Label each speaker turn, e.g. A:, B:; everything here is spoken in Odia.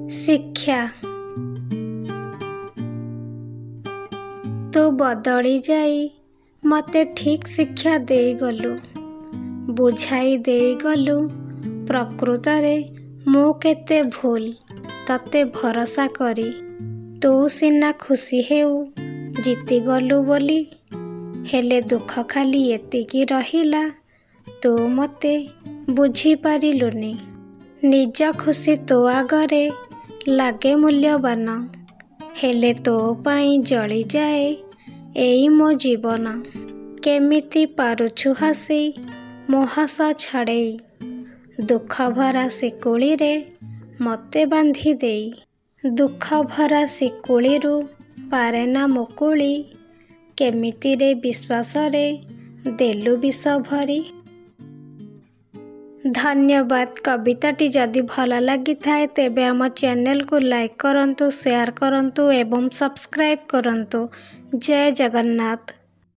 A: ଶିକ୍ଷା। ତୁ ବଦଳି ଯାଇ ମୋତେ ଠିକ୍ ଶିକ୍ଷା ଦେଇଗଲୁ, ବୁଝାଇ ଦେଇଗଲୁ ପ୍ରକୃତରେ ମୁଁ କେତେ ଭୁଲ ତତେ ଭରସା କରି। ତୁ ସିନା ଖୁସି ହେଉ ଜିତିଗଲୁ ବୋଲି, ହେଲେ ଦୁଃଖ ଖାଲି ଏତିକି ରହିଲା ତୁ ମୋତେ ବୁଝିପାରିଲୁନି। ନିଜ ଖୁସି ତୋ ଆଗରେ ଲାଗେ ମୂଲ୍ୟବାନ, ହେଲେ ତୋ ପାଇଁ ଜଳିଯାଏ ଏଇ ମୋ ଜୀବନ। କେମିତି ପାରୁଛୁ ହସି ମୋ ହସ ଛଡ଼େଇ, ଦୁଃଖ ଭରା ଶିକୁଳିରେ ମୋତେ ବାନ୍ଧି ଦେଇ। ଦୁଃଖ ଭରା ଶିକୁଳିରୁ ପାରେନା ମୁକୁଳି, କେମିତିରେ ବିଶ୍ୱାସରେ ଦେଲୁ ବିଷ ଭରି। ଧନ୍ୟବାଦ। କବିତାଟି ଯଦି ଭଲ ଲାଗିଥାଏ ତେବେ ଆମ ଚ୍ୟାନେଲକୁ ଲାଇକ୍ କରନ୍ତୁ, ସେୟାର କରନ୍ତୁ ଏବଂ ସବସ୍କ୍ରାଇବ୍ କରନ୍ତୁ। ଜୟ ଜଗନ୍ନାଥ।